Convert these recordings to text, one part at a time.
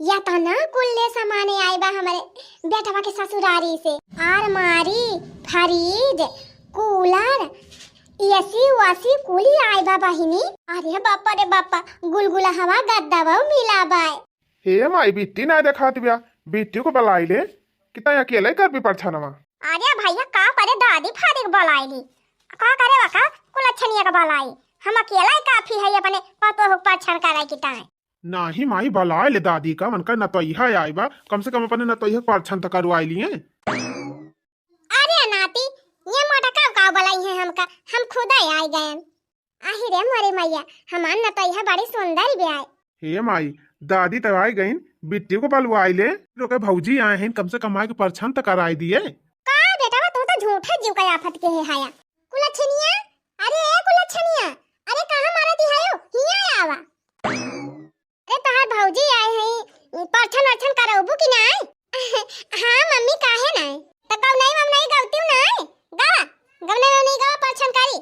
या तो ना कुल्ले सामाने आए बा हमारे बेटवा के ससुरारी से। आरमारी, फ्रिज, कूलर, एसी वासी कुली आए बा बहिनी। अरे बापा रे बापा, गुलगुला हवा गद्दा वो मिला बाय। हे माई बिट्टी ना देखात बिया, बिट्टी को बलाई ले कितना अकेले कर भी पड़छा नवा। अरे भैया का करे दादी फाड़ी के बलाईली, का करे वका कुलछनिया का बलाई। हम अकेला ही काफी है अपने पतो पर छन करे की टाइम। नाही माई बलाई ले दादी का मन का नतोइहा आई बा, कम से कम अपने नतोइहा परछन तक करवाई लिए। अरे नाती, ये मोटा का बलाई है हमका, हम खुद ही आई गए। आही रे मोरे मैया, हमार नतोइहा बड़ी सुंदर भी आए। हे माई दादी तो आई गईन, बिट्टी को बलवाई ले, रोके भौजी आए हैं, कम से कम आके परछन तक कराई दिए। का बेटा तू तो झूठे जीव का आफत के है हाया। कुलछनिया, अरे ए कुलछनिया, अरे कहां मारती है यो, हिया आवा। अरे तहार भौजी आए हैं, परछन अर्छन कराबू कि नहीं? हां मम्मी काहे नहीं? त कब नहीं मम नहीं गवती नहीं? गा, गवने नहीं गा परछन करी।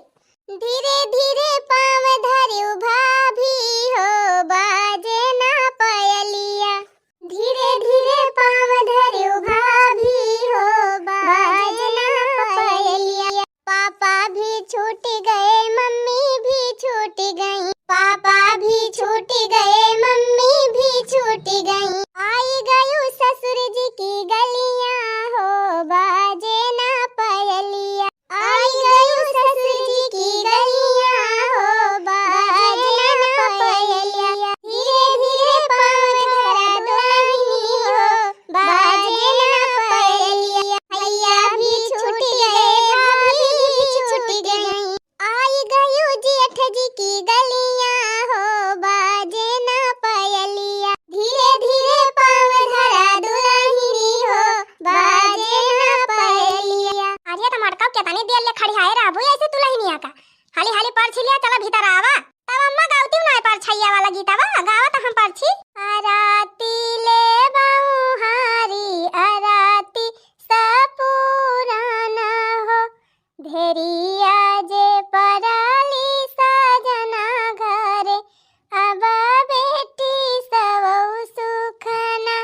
धीरे धीरे पाँव धरियो भाभी हो बाजे ना पायलिया। धीरे धीरे पाँव धरियो भाभी हो बाजे ना पायलिया। पापा भी छूट गए, मम्मी भी छूट गई। पापा भी छूट गए, मम्मी भी छूट गई। आई गयो ससुर जी की गलियां हो बाजे ना पायलिया। आई गयो ससुर जी की गलियां हो बाजे ना पायलिया। धीरे धीरे पाँव धरा दुल्हनी हो बाजे ना पायलिया। भैया भी छूट गए, भाभी भी छूट गई। आई गयो जेठ जी की गलियां हो बाजे ना पायलिया। धीरे धीरे पाँव धरा दुल्हनी हो बाजे ना पायलिया। अरे तो मटका क्या तने देर ले खड़ी है राबू ऐसे दुल्हनिया का। हाली हाली पर्ची लिया, चला भीतर आवा। तब अम्मा गावती ना परछैया वाला गीतवा गावा तो हम पर्ची। अराती ले बाऊ हारी, अराती सपुराना हो। धेरिया जे पराली सजना घरे, अब बेटी सबौ सुखना।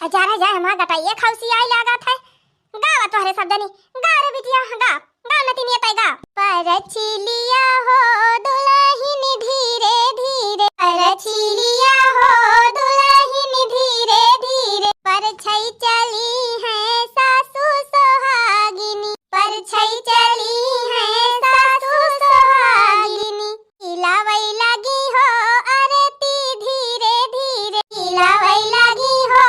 अजारा जा हमारा गटाइया खौसी आई लागत है। गावा तोहरे शब्दनी, गा रे बिटिया गा, गा नतिनिया तै गा। परछिलिया हो दुल्हन धीरे धीरे, परछिलिया हो दुल्हन धीरे धीरे। परछई चली है सासू सोहागिनी, परछई चली है सासू सोहागिनी। हिलावई लगी हो आरती धीरे धीरे, हिलावई लगी हो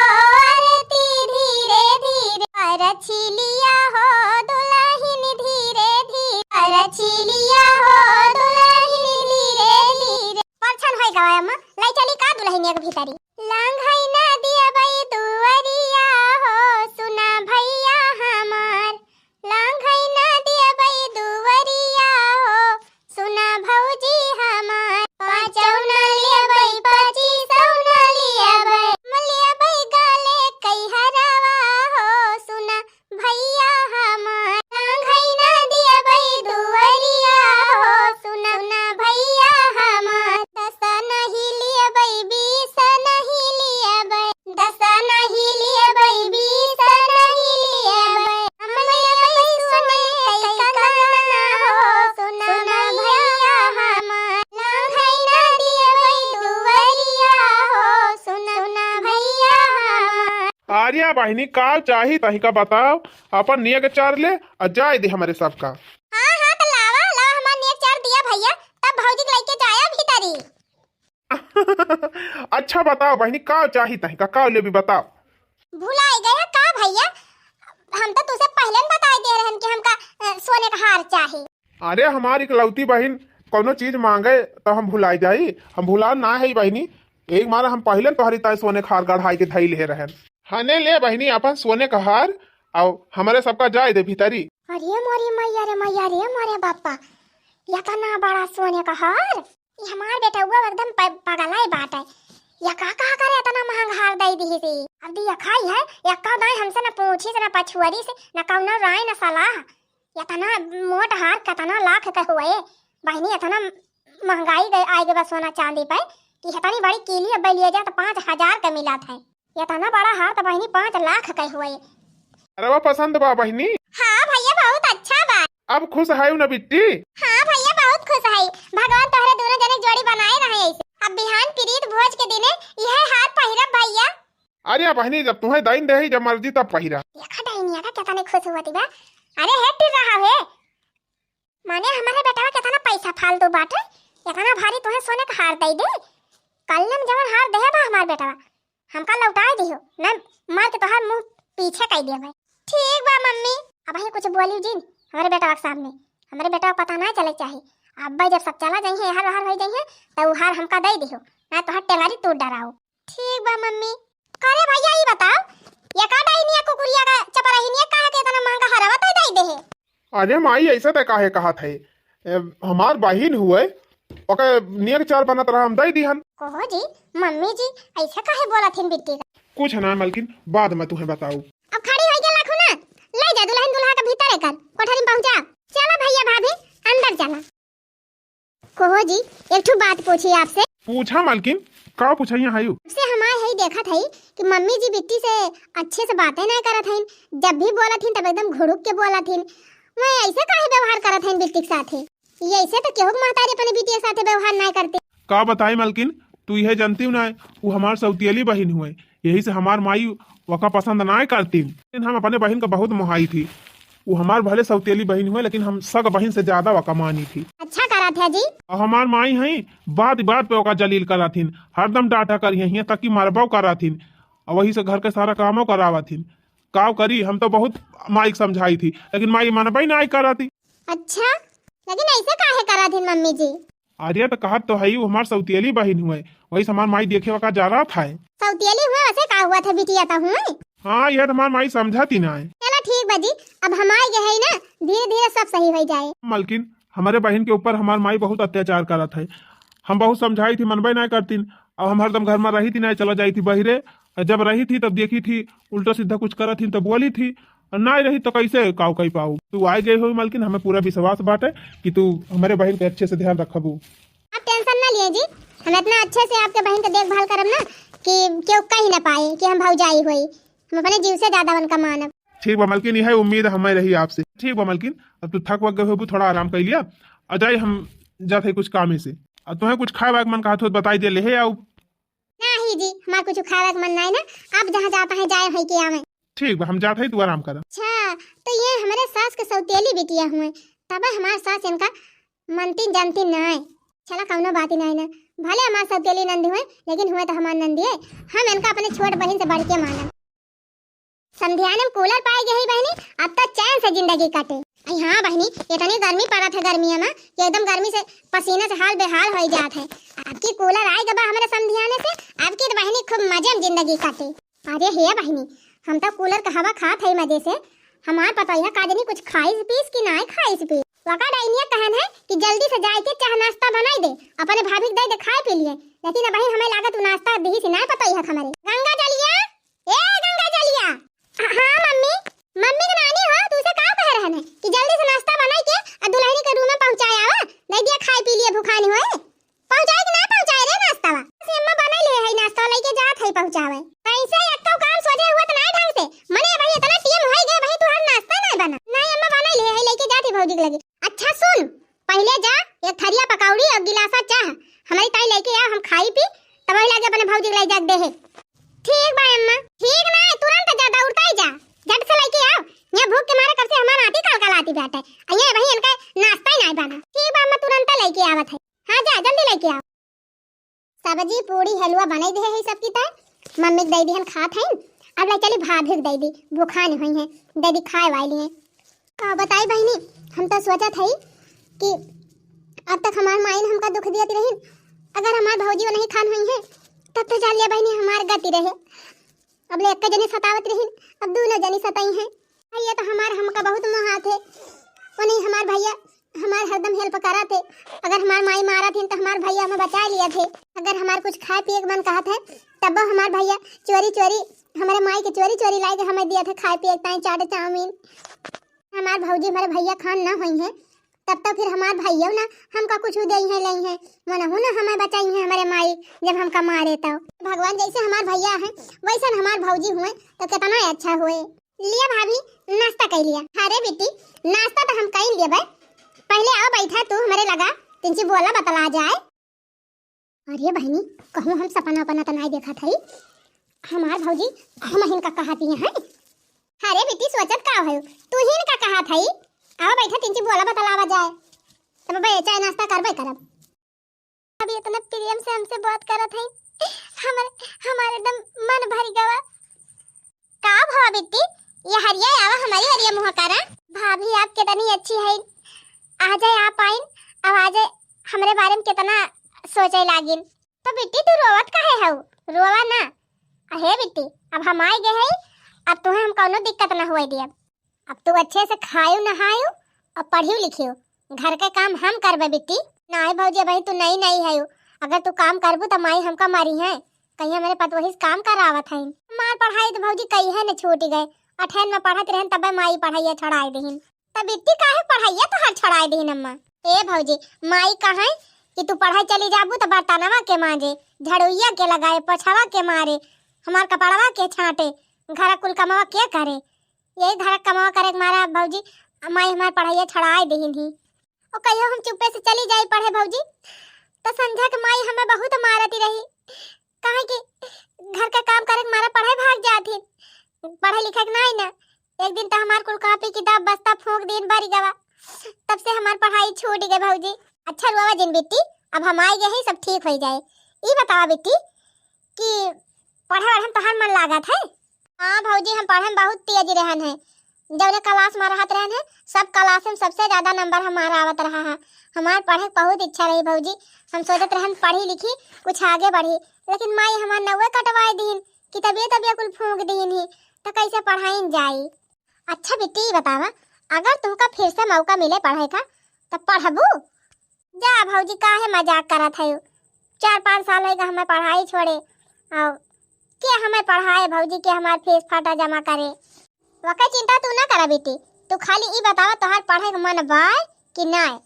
आरती धीरे धीरे। परछिलिया हो दुल्हन धीरे धीरे, परछिलिया हो दुल्हन धीरे धीरे। परछन होई गवा अम्मा, लाई चली का दुल्हनिया के भीतरी। लांघई ना दिया बई दुवरिया हो सुना भैया हमार। लांघई ना दिया बई दुवरिया हो सुना भौजी हमार। पाँचौ ना लिया बई, पचीसौ ना लिया बई, मलिया बई गाले कई हरावा हो सुना भैया हमार। लांघई ना दिया बई दुवरिया हो सुना भैया हमार। दसा नहीं लिया बई, बीस नहीं लिया बई, दसा नहीं लिया बई, बीस नहीं लिया बई। हमलिया बई सुने कई काना हो सुना भैया हमार। लांघई ना दिया बई दुवरिया हो सुना भैया हमार। आर्या बहिनी का चाही तही का बताओ, अपन निया के चार ले और जाए दे हमारे सबका। हाँ हाँ तो लावा लावा हमार नेक चार दिया भैया, तब भौजी के लेके जाया भीतरी। अच्छा बताओ बहिनी का चाही तही का ले भी बताओ। भुलाई गया का भैया, हम तो तुझसे पहले ही बताई दे रहन कि हमका सोने का हार चाहिए। अरे हमारी इकलौती बहन कोनो चीज मांगे तो हम भुलाई जाई, हम भुला ना है बहिनी। एक मारा हम पहले तोहरी ताई सोने का हार गढ़ाई के धई ले रहन। हने ले बहिनी अपन सोने का हार, और हमारे सबका जाए दे भीतरी। अरे मोरी मैया रे मोरे बापा, या का ना बड़ा सोने का हार। ये हमार बेटा हुआ एकदम पगलाई बात है। या का करे इतना महंगा हार दई दी थी। अब दिया खाई है या का दाई हमसे ना पूछी से ना पछुआरी से ना कौनो राय ना सलाह। या तना मोट हार कतना लाख का हुए बहनी, इतना महंगाई गई आए गए बस सोना चांदी पे कि इतनी बड़ी कीली अब लिए जा तो 5,000 का मिला था। इतना बड़ा हार तो बहनी 5 लाख का हुए। अरे वो पसंद बा बहनी। हाँ भैया बहुत अच्छा बा। अब खुश है ना बिट्टी? हाँ भैया बहुत खुश है। भगवान तोहरे दोनों जने जोड़ी बनाए रहे ऐसे। अब बिहान प्रीत भोज के दिने यह हार पहिरब भैया। अरे बहनी जब तुम्हें दाइन दे जब मर्जी तब पहिरा। देखा डाइनिया का कितना खुश हुआ थी बा। अरे है टिर रहा है माने हमारे बेटा का कितना पैसा फालतू बाटे। इतना भारी तोहे सोने का हार दे दे। कल हम जवन हार दे बा हमार बेटा हमका लौटा दियो न मार के तोहार मुंह पीछे कर दिया भाई। ठीक बा मम्मी। अब ही कुछ बोली जिन हमारे बेटा के सामने। हमारे बेटा को पता ना चले चाहिए। अब भाई जब सब चला जाइए हार हार हो जाइए तो हार हमका दे दियो ना तोहार टेंगारी टूट डराओ। ठीक बा मम्मी। करे भैया ये बताओ ये का डाइनिया कुकुरिया का चपराहिनिया काहे के इतना महंगा हरावा तो दे दे है। अरे माई ऐसे तो काहे कहा थे हमार बहिन हुए ओके नियर चार बनत रहा हम दे दिहन। कहो जी मम्मी जी ऐसा काहे बोला थीन बिट्टी का। कुछ ना मलकिन बाद में तुम्हें बताऊं। अब खड़ी हो गया लाखो ना ले जा दुल्हन दुल्हा के भीतर कर कोठरी में पहुंचा। चलो भैया भाभी अंदर चला। कहो जी एक ठो बात पूछी आपसे। पूछा मलकिन का पूछा यहाँ आयु से हमारे है देखा थी कि मम्मी जी बिट्टी से अच्छे से बातें नहीं करत हईन। जब भी बोला थीन तब एकदम घुड़ुक के बोला थीन। मैं ऐसे काहे व्यवहार करत हईन बिट्टी के साथे। ये ऐसे तो केहू महतारी अपने बिटिया के साथे व्यवहार नहीं करते। का बताई मलकिन तू यह जानती ना वो हमार सौतेली बहन हुए यही से हमार माई वका पसंद ना करती। हम अपने बहन का बहुत मोहाई थी। वो हमार भले सौतेली बहन हुए लेकिन हम सग बहन से ज्यादा वका मानी थी। अच्छा करा था जी। और हमार माई है बात बात पे ओका जलील करा थीन हरदम डांटा कर यहाँ तक कि मारबाव करा थीन और वही से घर के सारा कामों करावा थीन। काव करी हम तो बहुत माई समझाई थी लेकिन माई मनबई ना करा थी। अच्छा लेकिन ऐसे काहे करा थी मम्मी जी। अरे तो कहा तो है वो हमार सौतेली बहन हुए वही से हमार माई देखे वका जा रहा था। सौतेली हुआ वैसे का हुआ था बिटिया तो हुए। हाँ यह हमार माई समझाती ना है। चलो ठीक बाजी अब हमारे ये है ना धीरे धीरे सब सही हो जाए। मलकिन हमारे बहन के ऊपर हमार माई बहुत अत्याचार करा था। हम बहुत समझाई थी मनबई ना करती और हम हरदम घर में रही थी ना चला जाई थी बहिरे। जब रही थी तब देखी थी उल्टा सीधा कुछ करा थी तब बोली थी और ना रही तो कैसे काऊ कही पाऊ। तू आ गई हो मलकिन हमें पूरा विश्वास बाटे कि तू हमारे बहन के अच्छे से ध्यान रखबू। आप टेंशन ना लिए जी हम इतना अच्छे से आपके बहन का देखभाल करब ना कि केहू कहीं ना पाए कि हम भौजाई होई। हम अपने जीव से ज्यादा उनका मानब। ठीक बा मलकिन यह उम्मीद हमें रही आपसे। ठीक बा मलकिन अब तू थक वक गए हो थोड़ा आराम कर लिया और जाए हम जाते कुछ काम से और तुम्हें कुछ खाए वाए मन कहा तो बताई दे ले आओ। नहीं जी हमारा कुछ खावे का मन नहीं ना। आप जहाँ जाता है जाए है कि आवे। ठीक बा हम जाते हैं तू आराम कर। अच्छा तो ये हमारे सास के सौतेली बिटिया हुए तब हमारे सास इनका मनती जानती नहीं। चला कौनो बात ही नहीं ना भले हमारे सौतेली नंदी हुए लेकिन हुए तो हमारे नंदी है। हम इनका अपने छोट बहन से बढ़ के मानब। संध्यान में कूलर पाई गई बहनी अब तक चैन से जिंदगी काटे। हाँ बहनी इतनी गर्मी पड़ा था गर्मियों में कि एकदम गर्मी से पसीने से हाल बेहाल हो जात है। आपकी कूलर आएगा बा हमारे संध्याने से आपकी तो बहनी खूब मजे में जिंदगी काटे। अरे हे बहनी हम तो कूलर का हवा खात है मजे से। हमार पता है काजनी कुछ खाइस पीस की ना खाइस पीस। वका डाइनिया कहन है कि जल्दी से जाए के चाह नाश्ता बनाई दे अपने भाभी दे दे खाए पी लिए। लेकिन बहन हमें लागत नाश्ता दी से ना पता है हमारे। गंगा जलिया ए गंगा जलिया। हाँ मम्मी मम्मी के नानी हो तू से का कह रहन है कि जल्दी से नाश्ता बनाई के और दुल्हनी के रूम में पहुंचाया आवा नहीं दिया खाए पी लिए भूखा नहीं होए। पहुंचाए कि ना पहुंचाए रे नाश्ता वा से अम्मा बना ले है नाश्ता लेके जात है पहुंचावे। कैसे एक तो काम सोचे हुआ तो नहीं ढंग से मने भाई इतना टीम होई गए भाई तू हर नाश्ता नहीं बना नहीं अम्मा बना ले है लेके जाती भौजी के लगे। अच्छा सुन पहले जा एक थरिया पकौड़ी और गिलासा चाह हमारी ताई लेके आ हम खाई पी तब ही लाके अपने भौजी के ले जाके दे है। ठीक बा अम्मा। ठीक ना तुरंत जा दौड़ता ही जा झट से लेके आओ। ये भूख के मारे कब से हमारा आती कलकलाती बैठे ये भाई इनका नाश्ता ही नहीं बना। ठीक बा अम्मा तुरंत लेके आवत है। हां जा जल्दी लेके आओ। सब्जी पूरी हलवा बनाई दे है सबकी ताई मम्मी दे दी हम खात हैं। अब ले चली भाभी दे दी भूखा नहीं हुई है दे दी खाए वाली है। का बताई बहनी हम तो सोचा थी कि अब तक हमार माई ने हमका दुख दिया रही। अगर हमार भौजी नहीं खान हुई है तब तो जान लिया बहनी हमार गति रहे। अब ले एक जनी सतावत रही अब दोनों जनी सताई हैं। भैया तो हमार हमका बहुत मोहा थे वो नहीं हमार भैया हमार हरदम हेल्प करा थे। अगर हमार माई मारा थी तो हमार भैया हमें बचा लिया थे। अगर हमार कुछ खाए पिए के मन कहा था तब हमार भैया चोरी चोरी हमारे माई के चोरी चोरी ला के हमें दिया था खाए पिए ताई चाट चाउमीन। हमार भौजी हमारे भैया खान ना हुई है तब तक फिर हमार भैया ना हमका कुछ दे है लई है मनहु ना हमें बचाई है हमारे माई जब हमका मारे तब भगवान जैसे हमार भैया है वैसे हमार भौजी हुए तो कितना अच्छा हुए। लिया भाभी नाश्ता कर लिया। अरे बेटी नाश्ता तो हम कर लिए भाई, पहले आओ बैठा तू हमारे लगा तिनसी बोला बतला जाए। अरे बहनी कहूँ हम सपना अपना तो नहीं देखा थी हमार भौजी हम हिनका कहती है। अरे बेटी सोचत का है तू ही इनका कहा थी, आओ बैठा तिनसी बोला बतलावा जाए तब भाई चाय नाश्ता करबे करब। अभी इतना प्रेम से हमसे बात करत है हमारे दम मन भर गवा। का भाव बेटी ये हरिया आवा हमारी हरिया मुँह करा। भाभी आप कितनी अच्छी है, आ जाए आप आइन अब आ जाए हमारे बारे में कितना सोचे लागिन। तो बेटी तू रोवत काहे है रोवा ना। अहे बेटी अब हम आए गए हैं, अब तुम्हें हम कौनो दिक्कत ना हुए दिया। अब तू अच्छे से खायू नहायू और पढ़ियो लिखियो, घर के काम हम करबे बेटी। नहीं भौजी भाई तू नहीं नहीं है, अगर तू काम करबू तो माई हमका मारी है कहीं हमारे पतवही काम करावत है। मार पढ़ाई तो भौजी कही है न छूट गए, अठैन में पढ़त रहन तब माई पढ़ाइया छड़ाई देहिन। तब बेटी काहे पढ़ाइया तो हर छड़ाई देहिन अम्मा। ए भौजी माई कहे कि तू पढ़ाई चली जाबू तो बर्तनवा के मांजे, झड़ुइया के लगाए, पछवा के मारे, हमार कपड़वा के छाटे, घर कुल कमावा के करे। यही घर कमावा करे के मारा भौजी माई हमार पढ़ाइया छड़ाई देहिन ही। और कहियो हम चुप्पे से चली जाई पढ़े भौजी तो संध्या के माई हमें बहुत मारती रही, काहे कि घर का काम करे के मारा पढ़ाई भाग जाती, पढ़े लिखे के नहीं ना। एक दिन तो हमार कुल कॉपी किताब बस्ता फूंक दिन भरी गवा, तब से हमार पढ़ाई छूट गई भौजी। अच्छा रुआ जिन बेटी अब हम आए गए सब ठीक हो जाए। ये बतावा बेटी कि पढ़े हम तो हर मन लागत है। हाँ भौजी हम पढ़े में बहुत तेज रहन है, जौने क्लास में रहत रहन है सब क्लास में सबसे ज्यादा नंबर हमारा आवत रहा है। हमार पढ़े बहुत इच्छा रही भौजी, हम सोचत रहन पढ़ी लिखी कुछ आगे बढ़ी, लेकिन माई हमार नवे कटवाए दीन कि तबियत कुल फूंक दीन ही तो कैसे पढ़ाई जाई। अच्छा बेटी बतावा अगर तुमका फिर से मौका मिले पढ़े का तो पढ़बू। जा भौजी काहे मजाक करत है, 4-5 साल होगा हमें पढ़ाई छोड़े और के हमें पढ़ाए भौजी के हमार फीस फाटा जमा करे। वका चिंता तू ना करा बेटी, तू खाली ई बतावा तोहार पढ़े के मन बा कि नहीं,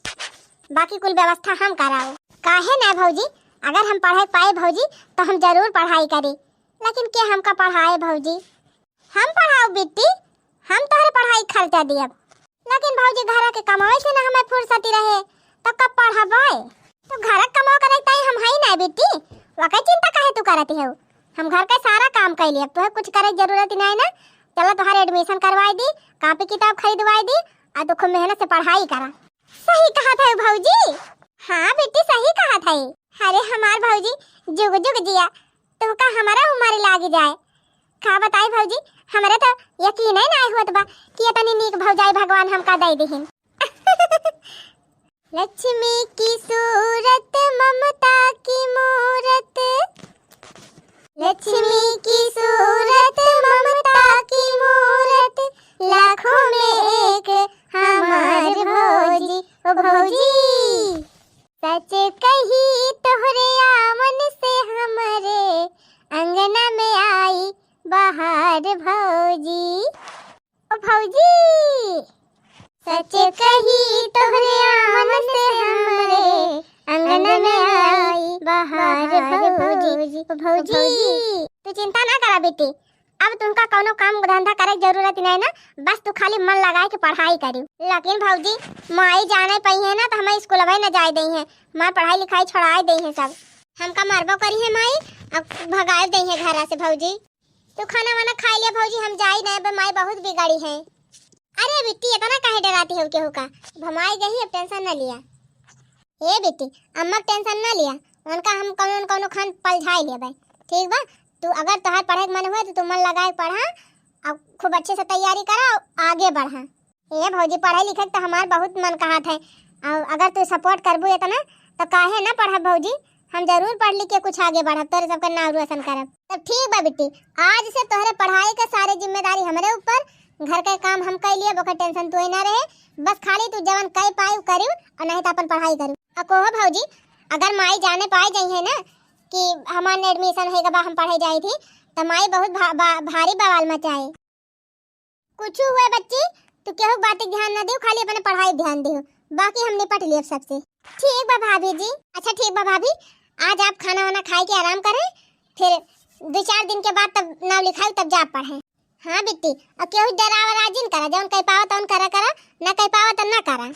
बाकी कुल व्यवस्था हम कराओ। काहे ना भौजी अगर हम पढ़े पाए भौजी तो हम जरूर पढ़ाई करी, लेकिन के हमका पढ़ाए भौजी। हम पढ़ाओ बेटी, हम तोहरे पढ़ाई खर्चा दियब, लेकिन भौजी घर के कमाए से ना हमें फुर्सती रहे तो कब पढ़ाबाए। तो घर कमाओ करे ताई हम है ना बेटी, वका चिंता काहे तू करती है। हम घर का सारा काम कर लिए, तुम्हें कुछ करे जरूरत नहीं ना। चलो तुम्हारे एडमिशन करवाई दी, कॉपी किताब खरीदवाई दी और तू खूब मेहनत से पढ़ाई करा। सही कहा था भौजी। हाँ बेटी सही कहा था। अरे हमार भौजी जुग जुग जिया, तुमका हमारा उम्र लाग जाए। का बताई भौजी हमारे तो यकीन ही नहीं होत बा कि इतनी नीक भौजाई भगवान हमका दे देहिन। लक्ष्मी की सूरत ममता की मूरत, लक्ष्मी की सूरत ममता की मूरत, लाखों में एक हमार भौजी। ओ भौजी सच कही तोहरे आमन से हमारे अंगना में आई बाहर भौजी। ओ भौजी सच कही तोहरे आमन से हमारे अंगना में आई बाहर भौजी। भौजी तू चिंता ना करा बेटी, अब तुमका कोनो काम धंधा करे की जरूरत नहीं ना, बस तू खाली मन लगाए के पढ़ाई करी। लेकिन भौजी माई जाने पई है ना तो हमें स्कूल में न जाए दई है, माँ पढ़ाई लिखाई छोड़ाए दई है सब, हमका मरबो करी है माई अब भगाए दई है घर से। भौजी तू खाना वाना खा लिया भौजी, हम जाई नहीं माई बहुत बिगाड़ी है। अरे बेटी इतना काहे डराती हो केहू का, भमाई गई अब टेंशन न लिया। ए बेटी अम्मा टेंशन न लिया, उनका हम कौन कौन खान पलझाई लेबे ठीक बा। तू अगर तोहार पढ़े के मन हुए तो तू मन लगाए पढ़ा और खूब अच्छे से तैयारी करा और आगे बढ़ा। ये भौजी पढ़े लिखे तो हमार बहुत मन कहत है, और अगर तू सपोर्ट करबू इतना तो काहे ना पढ़ब भौजी, हम जरूर पढ़ लिख के कुछ आगे बढ़ब, तोरे सबका नाम रोशन करब। तब ठीक बा बेटी, आज से तोहरे पढ़ाई का सारे जिम्मेदारी हमारे ऊपर, घर का काम हम कर लिए, बोका टेंशन तू ना रहे, बस खाली तू जवन कह पायू करू और नहीं तो अपन पढ़ाई करू। और कोहो भौजी अगर माई जाने पाए जाई है ना कि हमारे एडमिशन होगा बा हम पढ़े जाई थी तो माई बहुत भारी बवाल मचाए। कुछ हुए बच्ची तू केहू बात ध्यान न दियो, खाली अपने पढ़ाई ध्यान दियो, बाकी हम निपट लिए सबसे। ठीक बा भाभी जी। अच्छा ठीक बा भाभी, आज आप खाना वाना खाए के आराम करें, फिर 2-4 दिन के बाद तब नाम लिखाई तब जा पढ़े। हाँ बिट्टी, अब केहू डरावा राजिन करा, जौन कह पावा तौन करा करा, न कह पावा तो न करा।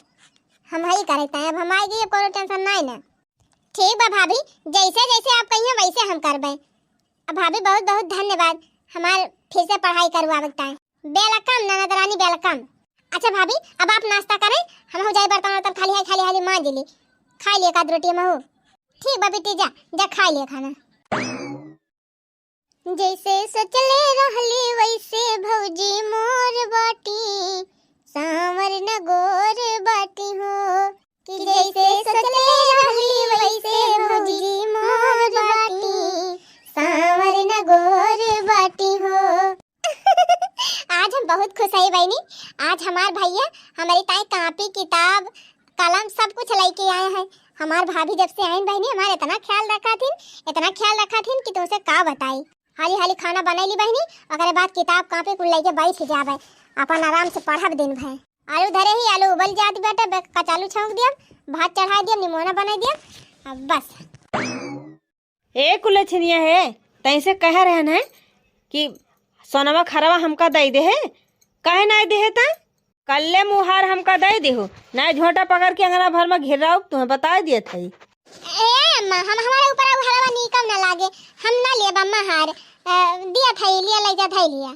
हम ही करते हैं, अब हम आएगी, अब कोनो टेंशन नहीं ना। ठीक बा भाभी, जैसे जैसे आप कहिए वैसे हम करबे। अब भाभी बहुत बहुत धन्यवाद, हमारे फिर से पढ़ाई करवावता है। वेलकम ननद रानी, वेलकम। अच्छा भाभी, अब आप नाश्ता करें, हम हो जाए बर्तन वर्तन खाली हाली मांज ली, खा लिए 1 रोटी महू। ठीक बा बेटी, जा जा खा लिए खाना। जैसे सोचले रहली वैसे भौजी मोर बाटी, सांवर न गोर बाटी हो। कि जैसे सोचले रहली वैसे भौजी मोर बाटी, सांवर न गोर बाटी हो। आज हम बहुत खुश है बहनी, आज हमार भैया हमारी ताई कॉपी किताब कलम सब कुछ लेके आए हैं। हमार भाभी जब से आई बहनी हमारे इतना ख्याल रखा थी कि तुमसे का बताई। हाली हाली खाना बनैली बहनी, अगर बाद किताब कॉपी कुल लेके बैठ जावे, अपन आराम से पढ़ब दिन भर। आलू धरे ही, आलू उबल जात बेटा, कचालू छौंक दिया, भात चढ़ा दिया, निमोना बना दिया, अब बस। ए कुलछनिया है, तैसे कह रहन है कि सोनवा खरवा हमका दे दे है, काहे ना दे है ता? कल्ले मुहार हमका दे दे हो, ना झोटा पकड़ के अंगना भर में घेराओ, तुम्हें बता दिए थे। ए अम्मा, हम हमारे ऊपर अब हरवा निकम ना लागे, हम ना ले अम्मा हार दिया था, लिया ले जा था, लिया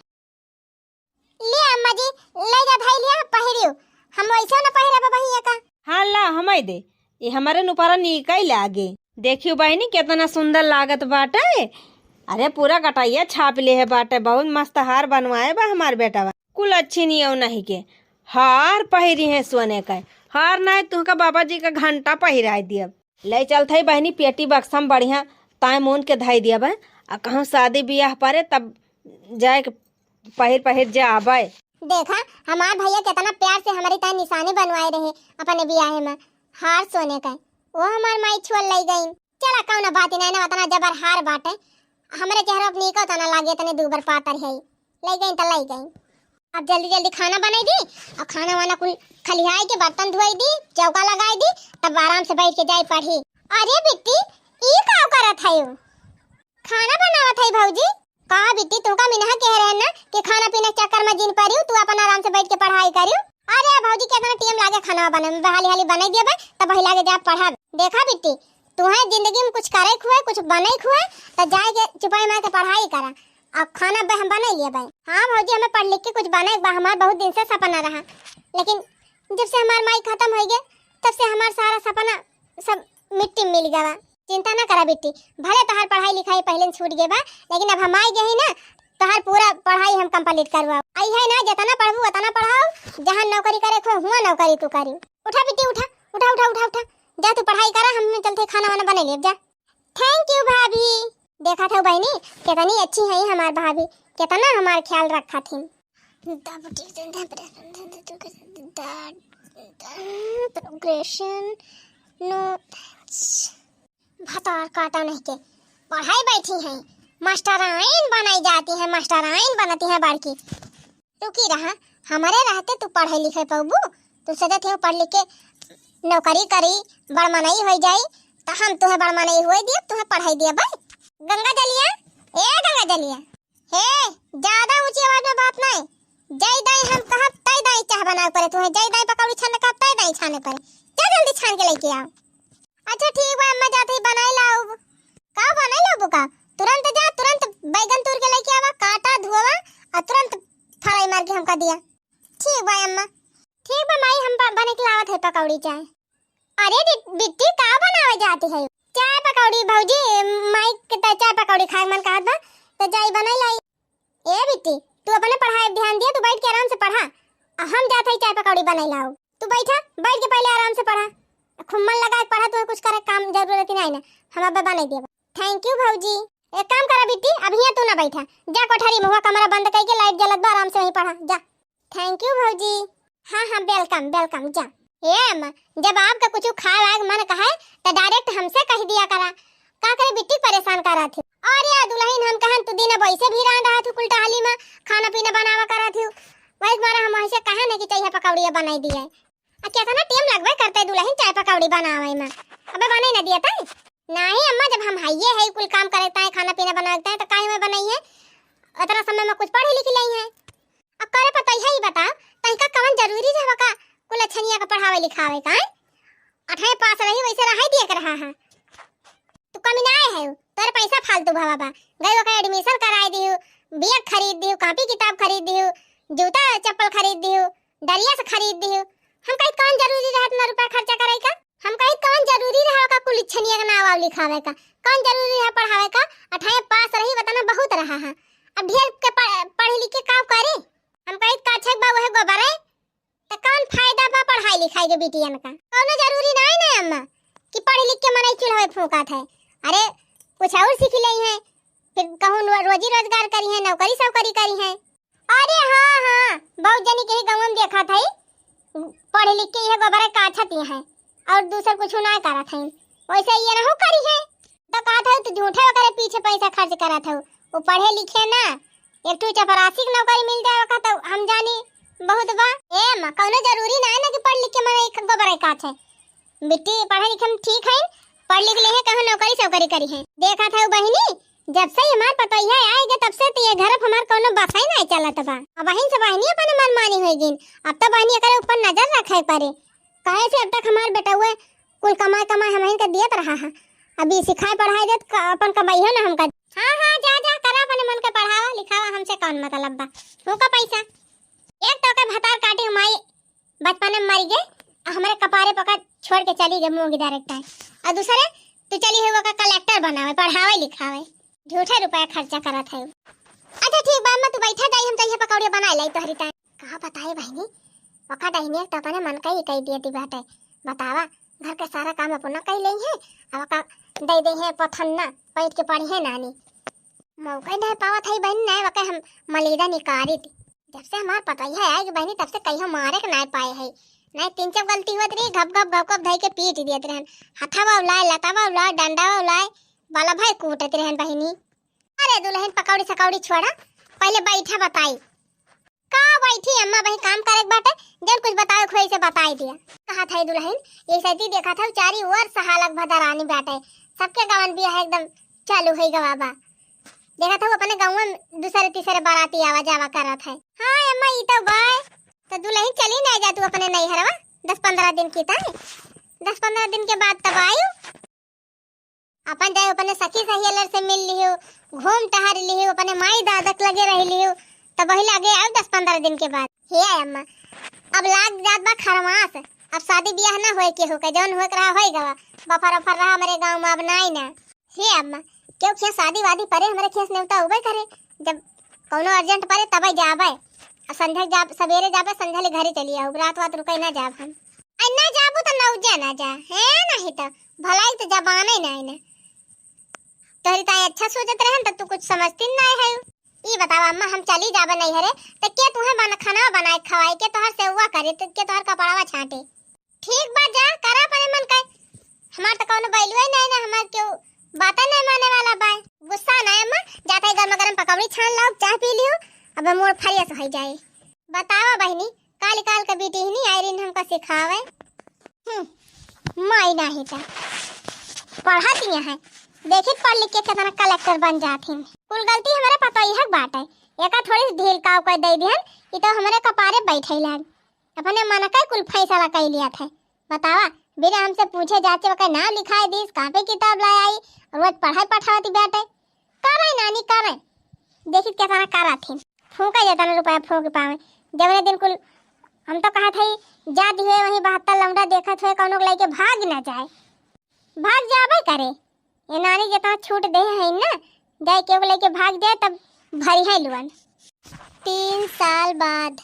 ले अम्मा जी, ले जा था, लिया पहिरियो, हम वैसे ना पहिरे बहिया का। हाँ ला हमें दे, ये हमारे ऊपर निकल लागे। देखियो बहनी कितना सुंदर लागत बाटे। अरे पूरा कटाइया छाप ले है बाटे, बहुत मस्त हार बनवाए बा हमार बेटा। कुल अच्छी नहीं है नहीं के हार पहिरी है सोने का, हार ना तुमका बाबा जी का घंटा पहिरा दिया। ले चलते है बहनी पेटी बक्सम बढ़िया ताय मोन के धाई दिया बा, आ कहूँ शादी ब्याह परे तब जाए पहिर जा आबे। देखा हमार भैया कितना प्यार से हमारी ताई निशानी बनवाए रहे अपने ब्याह में, हार सोने का, वो हमार माई छुअल ले गई। चला कौन बात नहीं ना, उतना जबर हार बाटे, हमारे चेहरा अपनी निको तना लागे, तने दूबर पातर है, ले गई तो ले गई। अब जल्दी जल्दी खाना बनाई दी, और खाना वाना कुल खलिहाई के बर्तन धुआई दी, चौका लगाई दी, तब आराम से बैठ के जाई पढ़ी। अरे बिट्टी, ई का करत है? खाना बनावत है भौजी। कहा बिट्टी, तू का मिनहा कह रहे ना कि खाना पीने के चक्कर में जिन परियो, तू अपन आराम से बैठ के पढ़ाई करियो। अरे भौजी कितना टाइम लागे खाना बने में, हाली हाली बनाई दिया तब वही लागे जा पढ़ा। देखा बिट्टी, तू है जिंदगी में कुछ करे खुए, कुछ बने खुए, तो जाए के चुपाई मार के पढ़ाई करा। अब खाना हम बना लिया भाई। हाँ भौजी, हमें पढ़ लिख के कुछ बने, हमारा बहुत दिन से सपना रहा, लेकिन जब से हमार माई खत्म हो गए तब से हमारा सारा सपना सब मिट्टी में मिल गया। चिंता ना करा बेटी, भले तोहार पढ़ाई लिखाई पहले छूट गए बा, लेकिन अब हम आई गई ना, तोहार पूरा पढ़ाई हम कंप्लीट करवाओ। आई है ना, जितना पढ़बू उतना पढ़ाओ, जहाँ नौकरी करे खो हुआ नौकरी तू करी। उठा बेटी, उठा उठा उठा उठा उठा, जा तू पढ़ाई करा, हम चलते खाना वाना बना ले जा। थैंक यू भाभी। देखा था बहनी कितनी अच्छी है हमार भाभी, कितना हमारा ख्याल रखा थी। प्रोग्रेशन नो भतार काटा नहीं के पढ़ाई बैठी हैं, मास्टराइन बनाई जाती है, मास्टराइन बनती है बाड़की। रुकी रहा, हमारे रहते तू पढ़े लिखे पबू, तू सदत है पढ़ लिख के नौकरी करी, बड़मनई हो जाई, तो हम तुम्हें बड़मनई हुए दिए, तुम्हें पढ़ाई दिया भाई। गंगा जलिया, ए गंगा जलिया, हे ज्यादा ऊंची आवाज में बात नहीं, जय दाई हम कहब तय दाई चाह बना पड़े, तुम्हें जय दाई पकौड़ी छाने का तय दाई छाने पड़े, जा जल्दी छान के लेके आओ। अच्छा ठीक बा अम्मा, जाते ही बनाई लाओ। का बनाई लाओ बुका, तुरंत जा, तुरंत बैगन तोड़ के लेके आवा, काटा धुआ और तुरंत फ्राई मार के हमका दिया। ठीक बा अम्मा। ठीक बा माई, हम बने के लावत है पकौड़ी चाय। अरे बिट्टी का बनावे जाती है? चाय पकौड़ी भौजी, माई के चाय पकौड़ी खाए मन कहत बा, तो जाई बनाई लाई। ए बिट्टी, तू अपने पढ़ाई ध्यान दिया, तू बैठ के आराम से पढ़ा, हम जाते ही चाय पकौड़ी बनाई लाओ। तू बैठा, बैठ के पहले आराम से पढ़ा, खूब मन लगा के पढ़ा, तो कुछ करे काम जरूरत नहीं ना, हम अब बना दिया। थैंक यू भौजी। एक काम करा बिट्टी, अभी यहाँ तू ना बैठा, जा कोठरी में हुआ कमरा बंद करके लाइट जलत बा, आराम से वहीं पढ़ा जा। थैंक यू भौजी। हाँ हाँ वेलकम वेलकम, जा। ये अम्मा, जब आपका कुछ खाए मन कहा तो डायरेक्ट हमसे कह दिया करा, का करे बिट्टी परेशान करा थी। और या दुल्हन हम कहन तू दिन वैसे भी रह रहा थी, उल्टा हाली में खाना पीना बनावा करा थी, वही मारा हम ऐसे कहा ना कि चाहिए पकौड़िया बनाई दिया। क्या था ना टेम लगवे करते दुल्हन चाय पकौड़ी बनावे में। अबे बने न दिया ताई नहीं अम्मा, जब हम हाइये है कुल काम करता है खाना पीना बनाता है तो काहे में बनाई है, इतना समय में कुछ पढ़ी लिखी नहीं है। अब करे पता है ही बता तनिका कवन जरूरी रहवा का कुल अच्छनिया का पढ़ावे लिखावे का 18 पास रही वैसे रहा दिया कर रहा है। तू कमी ना आए है तोरे पैसा फालतू भावा बा गई का एडमिशन कराए दियो, बैग खरीद दियो, कॉपी किताब खरीद दियो, जूता चप्पल खरीद दियो, डलिया से खरीद दियो। हम कहीं कौन जरूरी रहा इतना रुपया खर्चा करे का, हम कहीं कौन जरूरी रहा का कुल छनिया का नाम लिखावे का, कौन जरूरी है पढ़ावे का। 18 पास रही बताना बहुत रहा है, अब ढेर के पढ़े लिख के काम करे। हम कहीं काछे बा वह गोबर है तो कौन फायदा बा पढ़ाई लिखाई के बिटियन का, कौनो जरूरी नहीं ना अम्मा कि पढ़ लिख के मनाई चुलवे फूंकात है। अरे कुछ और सीख ली है, फिर कहूँ रोजी रोजगार करी है, नौकरी सबकरी करी है। अरे हाँ बहुत जनी के गाँव में देखा था पढ़ लिख के यह गोबर का अच्छा है और दूसर कुछ ना करा था, वैसे ये ना हो करी है तो कहा था तो झूठे वगैरह पीछे पैसा खर्च करा था। वो पढ़े लिखे ना एक टू चपरासी की नौकरी मिल जाए तो हम जानी बहुत बा। ए मां कौनो जरूरी ना है ना कि पढ़ लिख के मने एक गोबर का है बिट्टी, पढ़े लिखे में ठीक है, पढ़ लिख ले है कहाँ नौकरी सबकरी करी है। देखा था बहिनी जब से हमार पता है आएगा तब से तो ये घर हमार कोनो बसाई नहीं चलत बा। अब बहन से बहनी अपन मनमानी होगी, अब तो बहनी करे ऊपर नजर रखे पड़े कहे से अब तक हमार बेटा हुए कुल कमाई कमाई हम के दियत रहा है, अभी सिखाए पढ़ाई देत अपन कमाई हो ना हमका। हां जा जा करा अपन मन के पढ़ावा लिखावा, हमसे कौन मतलब बा होका पैसा। एक तो के भतार काटी हमारी बचपन में मर गए, हमारे कपारे पकड़ छोड़ के चली गई मुंह डायरेक्ट, और दूसरे तू चली हुई का कलेक्टर बनावे पढ़ावे लिखावे, झूठे रुपया खर्चा करत है। अच्छा ठीक बा मैं तू बैठा जाई हम चाहिए पकौड़े बना लाई तोहरी टाइम। कहां बताए बहनी वका दहिने तो अपने मन का ही कह दिए ती बाटे, बतावा घर के सारा काम अपना कर ले है, अब का दे दे है पथन्ना पैठ के पड़ी है नानी मौका नहीं पावा थई बहन नहीं वका हम मलीदा निकारी थी। जब से हमार पता ही है कि बहनी तब से कहीं हम मारे के नहीं पाए है, नहीं तीन चार गलती हुआ रही घप घप घप घप धई के पीट दियत रहन, हथावा उलाए लतावा उलाए डंडावा उलाए बाला भाई कूटत रहन बहनी। अरे दुल्हन पकौड़ी सकौड़ी छोड़ा पहले बैठा बताई का बैठी अम्मा बहन काम करे बाटे जब कुछ बताओ खोई से बताई दिया। कहा था दुल्हन ये सती देखा था चारी ओर सहालक भदरानी बाटे सबके गावन भी है एकदम चालू है गवाबा, देखा था अपने गांव में दूसरे तीसरे बाराती आवा जावा करा था। हां अम्मा ई तो बाय तो दुल्हन चली नहीं जा तू अपने नहीं हरवा 10-15 दिन की था, 10-15 दिन के बाद तब आयु अपन जाए अपने सखी सहेलियर से मिल लियो, घूम टहर लियो, अपने माई दादक लगे रह लियो, तब वही लगे आयो 10-15 दिन के बाद। हे अम्मा अब लाग जात बा खरमास, अब शादी ब्याह ना होए के होके जौन होए रहा होई गवा बफर अफर रहा हमारे गांव में अब नहीं ना। हे अम्मा क्यों क्या शादी वादी परे हमारे खेस नेवता उबे करे, जब कोनो अर्जेंट परे तब जाबे, अब संध्या जा सवेरे जाबे संध्या ले घरे चली आओ, रात वात रुके ना जाब हम ना जाबू तो नौजा ना जा है नहीं तो भलाई तो जबाने नहीं ना तोरी ताई अच्छा सोचत रहन त तू कुछ समझती नहीं है। ई बतावा अम्मा हम चली जाबे नहीं हरे तो के तुम्हें बना खाना बनाए खवाए के तोहर से हुआ करे तो के तोहर कपड़ावा छाटे। ठीक बा जा करा परे मन का, हमार तो कोनो बैलुए नहीं ना, हमार क्यों बात नहीं माने वाला बा। गुस्सा ना अम्मा जाते गरम गरम पकौड़ी छान लाओ चाय पी लियो, अब मोर फरियस हो जाए। बतावा बहनी काली काल का बेटी ही नहीं आयरिन हमका सिखावे माई नहीं था पढ़ाती है देखिए पढ़ लिख के कितना कलेक्टर बन जाती। कुल गलती हमारे पता ही है बात है, एका थोड़ी ढील काव कर दे दिहन ये तो हमारे कपारे बैठे लाग अपने मन का कुल फैसला कर लिया था। बतावा बिना हमसे पूछे जाचे वका नाम लिखाए दीस कॉपी किताब लाई आई रोज पढ़ाई पठावती बेटे करे नानी करे देखिए कितना करा थी फूका जाता ना रुपया फूक पावे। जब दिन कुल हम तो कहा था जा दिए वही 72 लौंडा देखा थे कौनो लेके भाग ना जाए, भाग जाबे करे ये नानी जितना छूट दे है ना जाए के लेके भाग जाए तब भरी है लुअन। 3 साल बाद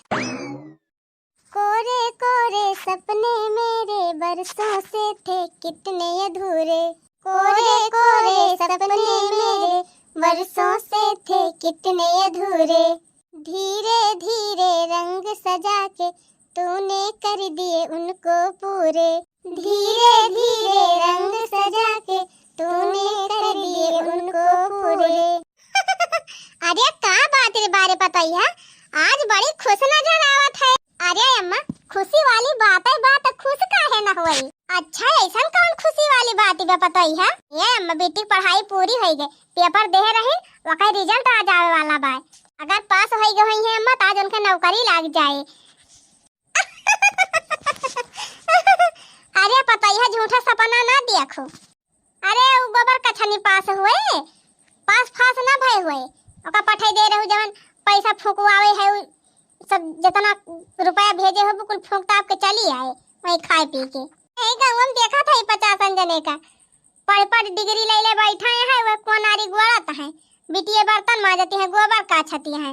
कोरे कोरे सपने मेरे बरसों से थे कितने अधूरे, कोरे कोरे सपने मेरे बरसों से थे कितने अधूरे, धीरे धीरे रंग सजा के तूने कर दिए उनको पूरे, धीरे धीरे रंग सजा के तूने कर दिए उनको पूरे। अरे का बात रे बारे बताइए आज बड़ी खुश नजर आवत है। अरे अम्मा खुशी वाली बात है, बात अम्मा बेटी की पढ़ाई पूरी हो गई, पेपर दे रहे वका रिजल्ट आ जावे वाला बा। अगर पास हो गई है अम्मा तो आज उनके नौकरी लग जाए। अरे पता है झूठा सपना ना देखो। अरे वो गोबर कछनी पास हुए, पास फास ना भय हुए, ओका पठाई दे रहू जवन पैसा फूकवावे है सब जितना रुपया भेजे हो बिल्कुल फूकता आपके चली आए वही खाए पी के। यही गाँव में देखा था 50 जने का पढ़ डिग्री ले ले बैठा है, वह कोनारी गोड़त है, बिटिया बर्तन माजती है, गोबर काछती है,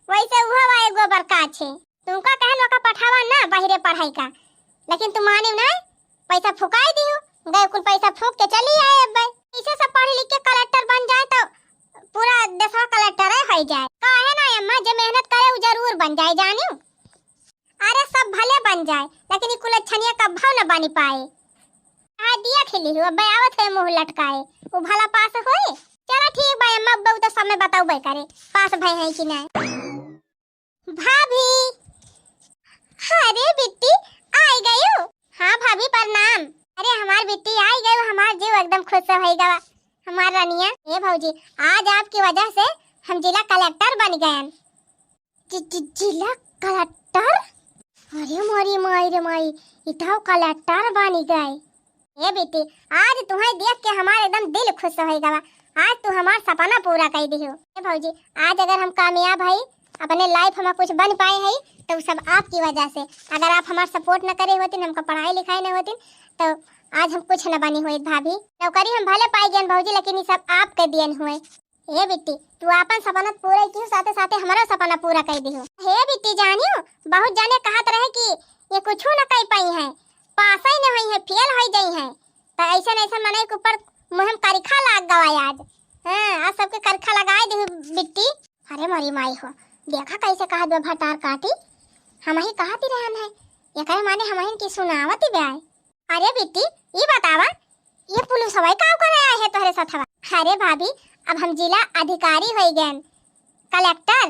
वैसे वह वाए गोबर काछे। तुमका कहन ओका पठावा ना बाहरे पढ़ाई का, लेकिन तुम मानी ना, पैसा फुकाई दियो, गए कुल पैसा फूक के चली आए। अब भाई इसे सब पढ़ लिख के कलेक्टर बन जाए तो पूरा देशवा कलेक्टर हो जाए। काहे ना अम्मा जे मेहनत करे वो जरूर बन जाए जानियो। अरे सब भले बन जाए लेकिन कुल अच्छनिया कभी न बनी पाए। आ दिया खिली हो अब आवत है मुंह लटकाए, वो भला पास होए। चलो ठीक भाई अम्मा बहुत तो समय बताओ भाई करे पास भाई है कि नहीं। भाभी अरे बिट्टी आई गई हो। हाँ भाभी प्रणाम। अरे हमार बिट्टी आई गई, हमार जीव एकदम खुश हो गया हमार रानिया। ए भौजी आज आपकी वजह से हम जिला कलेक्टर बन गए। जिला कलेक्टर? अरे मोरी माई रे माई इतना कलेक्टर बन गए। ए बेटी आज तुम्हें देख के हमारे एकदम दिल खुश हो गया। आज तू हमारा सपना पूरा कर दी हो। ए भौजी आज अगर हम कामयाब है अपने लाइफ में कुछ बन पाए हैं तो सब आपकी वजह से। अगर आप हमारा सपोर्ट न करे होती, हमको पढ़ाई लिखाई न होती तो आज हम कुछ न बनी हुई। भाभी नौकरी हम भले पाई गए भौजी, लेकिन ये सब आपके देन हुए। हे बिट्टी तू अपन सपना पूरा की साथे साथे हमारा सपना पूरा कर दी हो। हे बिट्टी जानियो बहुत जाने कहत रहे कि ये कुछ न कर पाई है, पास ही न हुई है, फेल हो गई है। तो ऐसा मने के ऊपर मुहम करिखा लाग गवा आज। हां आज सबके करिखा लगाए दी बिट्टी। अरे मोरी माई हो देखा कैसे कहा दो भटार काटी, हम ही कहती रहन है ये करे माने हम ही की सुनावती ब्याह। अरे बिट्टी ये बतावा ये पुलिस हवाई काम करे आए है तोहरे साथवा? अरे भाभी अब हम जिला अधिकारी हो गए कलेक्टर,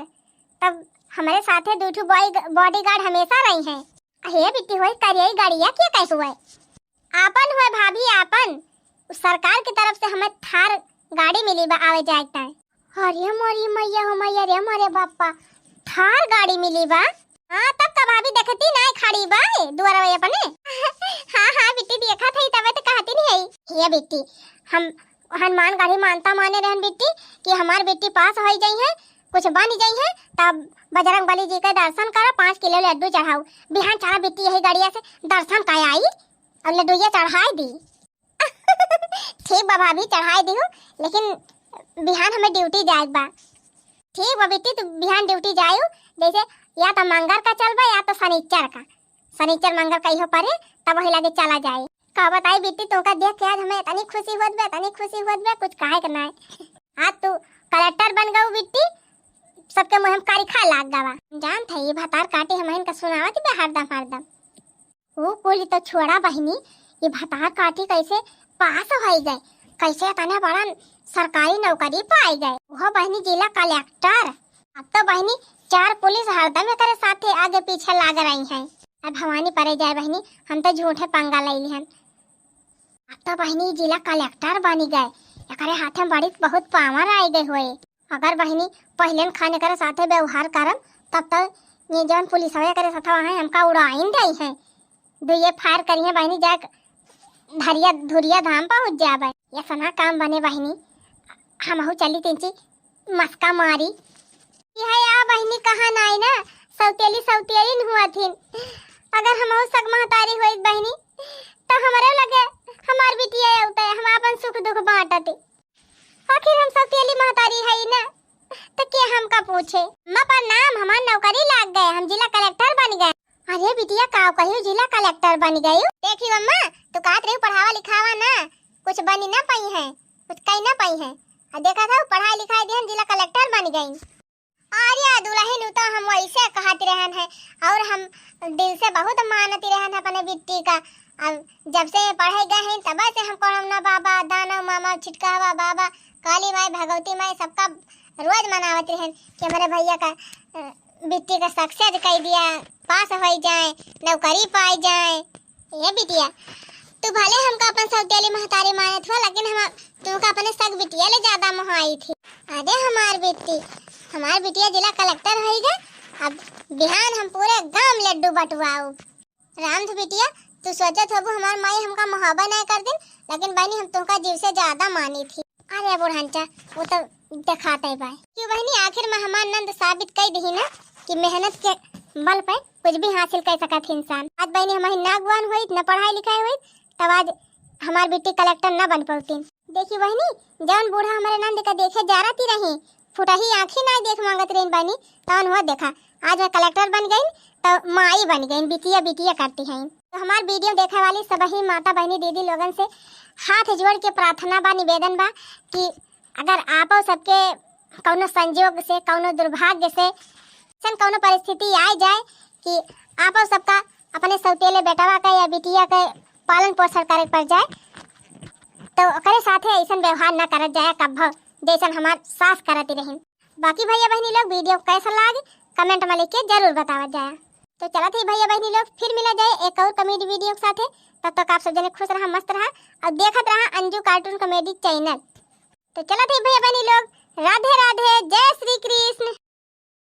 तब हमारे साथे दूठू बॉडीगार्ड हमेशा रही हैं। हे बिट्टी होई करिए गाड़िया क्या कैसे हुए? आपन हुए भाभी आपन सरकार की तरफ से हमें थार गाड़ी मिली बा आवे जाए ता। अरे मोरी मैया हो मैया रे मोरे बापा थार गाड़ी मिली बा। हां तब का भाभी देखती ना खड़ी बा दुआरा वे अपने। हां बिट्टी देखा थी तब तो कहती नहीं है। ये बिट्टी हम हनुमान गाड़ी मानता माने रहन बिट्टी कि हमार बेटी पास हो गई है, कुछ बन गई है, तब बजरंग बली जी का दर्शन करो, 5 किलो लड्डू चढ़ाओ। बिहान चढ़ा बिट्टी यही गाड़िया से दर्शन कर आई और लड्डूया चढ़ाई दी। ठीक बा भाभी चढ़ाई दी हूं, लेकिन बिहान हमें ड्यूटी जाए बा। ठीक बा बिट्टी तू बिहान ड्यूटी जायो, जैसे या तो मंगर का चलबा या तो शनिचर का, शनिचर मंगर कहियो परे तब वही लगे चला जाए। का बताई बिट्टी तो का देख के आज हमें इतनी खुशी होत बे, इतनी खुशी होत बे कुछ काहे करना है। आज तू कलेक्टर बन गऊ बिट्टी, सबके मुंह में करिखा लाग गवा। जान था ये भतार काटे हम इनका सुनावत बे हरदम। वो कोली तो छोड़ा बहिनी ये भतार काटी कैसे पास हो गए, कैसे इतना बड़ा सरकारी नौकरी पाई गए। वो बहिनी जिला कलेक्टर। अब तो बहिनी 4 पुलिस हरदम करे साथे आगे पीछे लाग रही हैं। अब भवानी परे जाए बहिनी हम तो झूठे पंगा ले लिहन। अब तो बहिनी जिला कलेक्टर बनी गए, एकरे हाथ में बड़ी बहुत पावर आई गई हुए। अगर बहिनी पहले खाने करे साथे व्यवहार करम तब तक ये जन पुलिस वाले करे साथ वहां हमका उड़ाइन दई है। दुए फायर करिए बहिनी जा धरिया धुरिया धाम पहुंच जाबे। ये सना काम बने बहिनी हमहु चली तिंची मस्का मारी। यह या बहिनी कहां नाई ना सौतेली हुआ थीन। अगर हमहु सग महतारी होई बहिनी तो हमारे लगे हमार बिटिया होता है, हम अपन सुख दुख बांटते। आखिर हम सौतेली महतारी है ना तो क्या हमका पूछे। मां पर नाम हमार नौकरी लाग गए, हम जिला कलेक्टर बन गए। अरे बिटिया का कहियो जिला कलेक्टर बन गई। देखी मम्मा तू कहत रही पढ़ावा लिखावा ना कुछ बनी ना पाई है, कुछ कहीं ना पाई है। देखा था पढ़ाई लिखाई दी जिला कलेक्टर बन गई। अरे दुल्हन तो हम वैसे कहती रहन है और हम दिल से बहुत मानती रहन अपने बिट्टी का। अब जब से पढ़ाई गए हैं तब से हम कोरमना बाबा दाना मामा छिटकावा बाबा काली माई भगवती माई सबका रोज मनावती रहन कि हमारे भैया का बिट्टी का सक्सेस कर दिया, पास हो जाए, नौकरी पाई जाए। ये बिटिया तू भले हमका अपन सौतेली महतारी मानत हो, लेकिन हम तुमका अपने सग बिटिया ले ज्यादा मोहाई थी। अरे हमार बिटिया जिला कलेक्टर होइगा। अब बिहान हम पूरे गांव में लड्डू बटवाऊ। राम तो बिटिया तू सोचत होबू हमार माई हमका मोहब्बत नहीं कर दिन, लेकिन बहनी हम तुमका जीव से ज्यादा मानी थी। अरे बुढ़ांचा वो तो दिखाते ही भाई क्यों बहनी, आखिर में हमार नंद साबित कर दी ना कि मेहनत के बल पे कुछ भी हासिल कर सकत है इंसान। आज बहनी हमारी ना गुआन हुई, न पढ़ाई लिखाई हुई, तब आज हमार बेटी कलेक्टर न बन पाती। देखी बहनी जौन बूढ़ा हमारे नंद का देखे जा रही रही, फुटही आँखी ना देख मांगत रही बहनी, तौन हुआ देखा आज वह कलेक्टर बन गई तो माई बन गई, बिटिया बिटिया करती हैं। तो हमार वीडियो देखने वाली सभी माता बहनी दीदी लोगन से हाथ जोड़ के प्रार्थना बा, निवेदन बा कि अगर आप सबके कौनो संजोग से, कौनो दुर्भाग्य से कौनो परिस्थिति आ जाए कि आप सबका अपने सौतेले बेटवा का या बिटिया के पालन पोषण करे पड़ जाए, तो करे साथे ऐसा व्यवहार न करत जाए कब जैसन हमार सास करती रही। बाकी भैया बहनी लोग वीडियो कैसा लागे कमेंट में लिख के जरूर बतावा जाए। तो चला थी भैया बहनी लोग फिर मिला जाए एक और कॉमेडी वीडियो के साथे। तब तक आप सब जने खुश रहा, मस्त रहा और देखत रहा अंजू कार्टून कॉमेडी चैनल। तो चला थी भैया बहनी लोग, राधे राधे, जय श्री कृष्ण।